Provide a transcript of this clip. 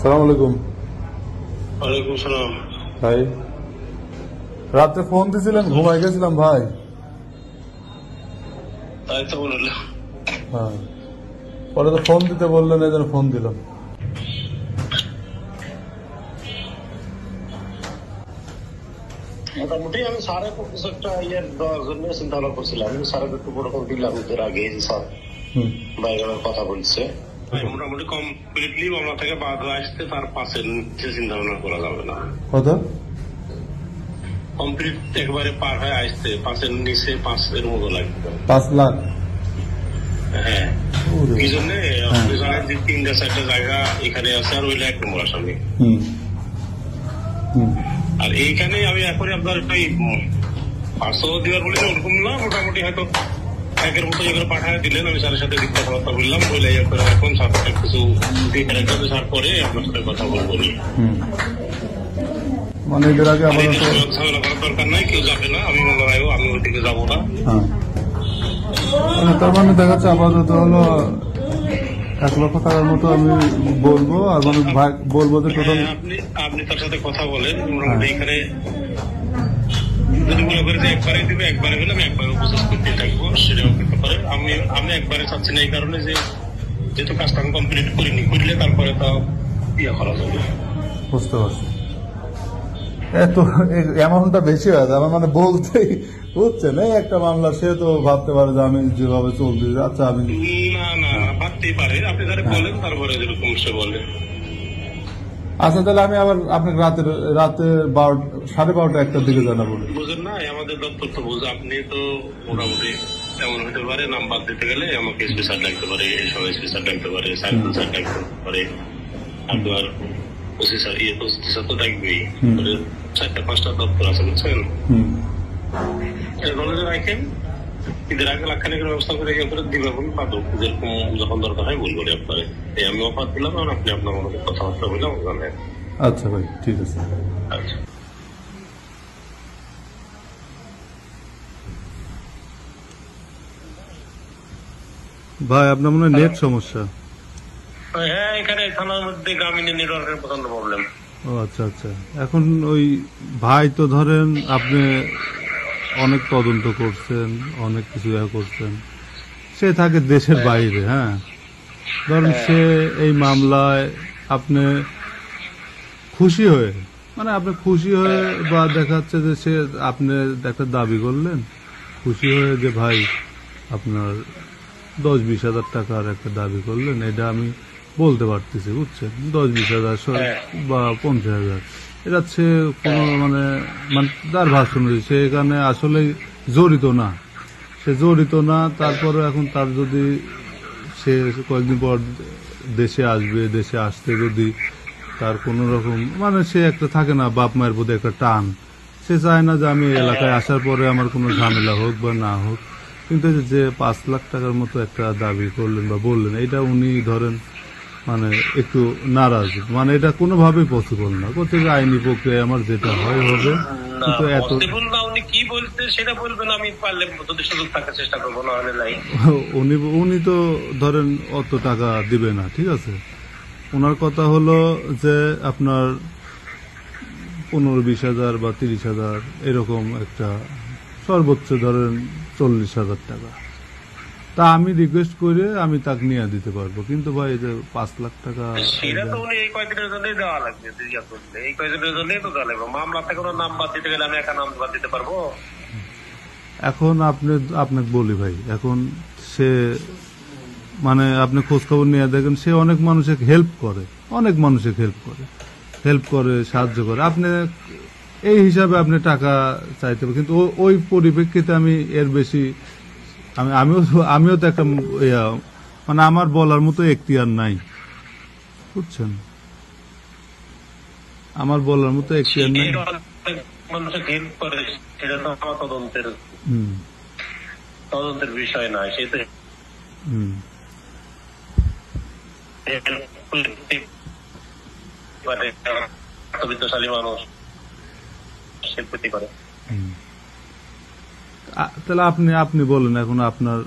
আসসালামু আলাইকুম। ওয়ালাইকুম সালাম। ভাই রাতে ফোন দিছিলেন, ঘুমাই গেছিলাম ভাই। তাই তো বললাম। হ্যাঁ, পরে তো ফোন দিতে বললেন, এই জন্য ফোন দিলাম। মোটামুটি আমি স্যারের কিছু একটা দেওয়ার জন্য চিন্তা ভাবনা করছিলাম। স্যারের একটু বড় করে দিলাম এর আগে যে স্যার বাইরে কথা বলছে। মোটামুটি কমপ্লিটলি মামলা থেকে বাদ আসতে তার পাশের নিচে চিন্তা ভাবনা করা যাবে না। কত কমপ্লিট একবারে পার হয়ে আসতে পাশের নিচে 5 মতো লাগবে। 5 লাখ? হ্যাঁ, এই জন্য আপনি জানেন যে 3-4টা জায়গা এখানে আছে, আর ওইটা 1 নম্বর আসামি। আর এইখানে আমি এখন আপনার ওই 500 দেওয়ার বলে ওরকম না, মোটামুটি হয়তো 1-এর মতো এগুলো পাঠায় দিলেন। আমি স্যারের সাথে কথাবার্তা বললাম, বলে এখন স্যার কিছু স্যার পরে আপনার সাথে কথা বলবো। মানে এদের আগে ঝামেলা করার দরকার নাই, কেউ যাবে না, আমি মনে হয় আমি ওইদিকে যাবো না। তার মানে দেখা যাচ্ছে আপাতত হলো 1 লক্ষ টাকার মতো আমি বলবো, আর মানে বলবো যে টোটাল আপনি তার সাথে কথা বলেন। মোটামুটি এখানে যদি মনে করে যে একবারে দিবে, একবারে হলে আমি একবারে প্রসেস করতে থাকবো, সেটাও করতে পারে। আমি একবারে চাচ্ছি না, এই কারণে যে যেহেতু কাজটা আমি কমপ্লিট করিনি, করলে তারপরে তো ইয়ে করা যাবে। বুঝতে পারছি। এত অ্যামাউন্টটা বেশি হয়ে যায় আমার, মানে বলতেই বুঝছেন, এই একটা মামলা সে তো ভাবতে পারে যে আমি যেভাবে চলতে, আচ্ছা আমি না না ভাবতেই পারে। আপনি তারা বলেন, তারপরে যেরকম সে বলে। আচ্ছা, তাহলে আমি আবার আপনাকে রাতে 12:30 1টার দিকে জানাবো। বুঝেন না, আমাদের দপ্তর তো বুঝে, আপনি তো মোটামুটি এমন হতে পারে নাম্বার দিতে গেলে আমাকে স্পেশাল ডাকতে পারে, এই সময় স্পেশাল ডাকতে পারে, সার্কেল স্যার ডাকতে পারে, আপনার ওসি স্যার স্যার তো ডাকবেই। 4-5টা দপ্তর আছে, বুঝছেন। নলেজে রাখেন, ঈদের আগে লাখখানিকের ব্যবস্থা করে দিবে, পাবো যেরকম যখন দরকার হয় বলবো আপনারে। এই আমি অফার দিলাম, আর আপনি আপনার মনে কথাবার্তা বললাম জানেন। আচ্ছা ভাই, ঠিক আছে। আচ্ছা ভাই, আপনার মনে হয় নেট সমস্যা? হ্যাঁ, এখানে থানার মধ্যে গ্রামীণ নেটওয়ার্কের প্রচন্ড প্রবলেম। ও আচ্ছা আচ্ছা। এখন ওই ভাই তো ধরেন আপনি অনেক তদন্ত করছেন, অনেক কিছু করছেন, সে থাকে দেশের বাইরে। হ্যাঁ, ধরেন সে এই মামলায় আপনি খুশি হয়ে, মানে আপনি খুশি হয়ে বা দেখাচ্ছে যে সে আপনি একটা দাবি করলেন খুশি হয়ে যে ভাই আপনার 10-20 হাজার টাকার একটা দাবি করলেন, এটা আমি বলতে পারতেছি, বুঝছেন, 10-20 হাজার বা 50 হাজার, এটা সে কোনো মানে তার ভাষণ, সে এখানে আসলে জড়িত না, সে জড়িত না। তারপরে এখন তার যদি সে কয়েকদিন পর দেশে আসবে, দেশে আসতে যদি তার কোনো রকম মানে সে একটা থাকে না বাপ মায়ের প্রতি একটা টান, সে চায় না যে আমি এলাকায় আসার পরে আমার কোনো ঝামেলা হোক বা না হোক। কিন্তু যে 5 লাখ টাকার মতো একটা দাবি করলেন বা বললেন, এটা উনি ধরেন মানে একটু নারাজ, মানে এটা কোনোভাবেই পসিবল না, করতে আইনি প্রক্রিয়া আমার যেটা হয় হবে। কিন্তু এত উনি কি বলতে সেটা বলবেন, আমি পারলে যদি সুযোগ থাকার চেষ্টা করবো, না হলে নাই। উনি তো ধরেন অত টাকা দিবে না, ঠিক আছে। ওনার কথা হলো যে আপনার 15-20 হাজার বা 30 হাজার, এরকম একটা সর্বোচ্চ ধরেন 40 হাজার টাকা। তা আমি রিকোয়েস্ট করে আমি তাকে নিয়ে দিতে পারবো, কিন্তু ভাই যে 5 লাখ টাকা সেটা তো উনি এই কয়েকদিনের জন্যই দেওয়া লাগবে। এই কয়েকদিনের জন্যই তো দেওয়া লাগবে। মামলা থেকে কোনো নাম বাদ দিতে গেলে আমি একা নাম বাদ দিতে পারবো? এখন আপনাকে বলি ভাই, এখন সে মানে আপনি খোঁজ খবর নিয়ে দেখেন, সে অনেক মানুষের হেল্প করে, অনেক মানুষের হেল্প করে, সাহায্য করে। আপনি এই হিসাবে আপনি টাকা চাইতে পারেন, কিন্তু ওই পরিপ্রেক্ষিতে আমি এর বেশি আমিও তো একটা মানে আমার বলার মতো এখতিয়ার নাই, বুঝছেন, আমার বলার মতো এখতিয়ার নাই। মানুষের হেল্প করে, সেটা তো আমার তদন্তের বিষয় নয়। সে তো বিত্তশালী মানুষ, সে ক্ষতি করে। তাহলে আপনি বলেন এখন আপনার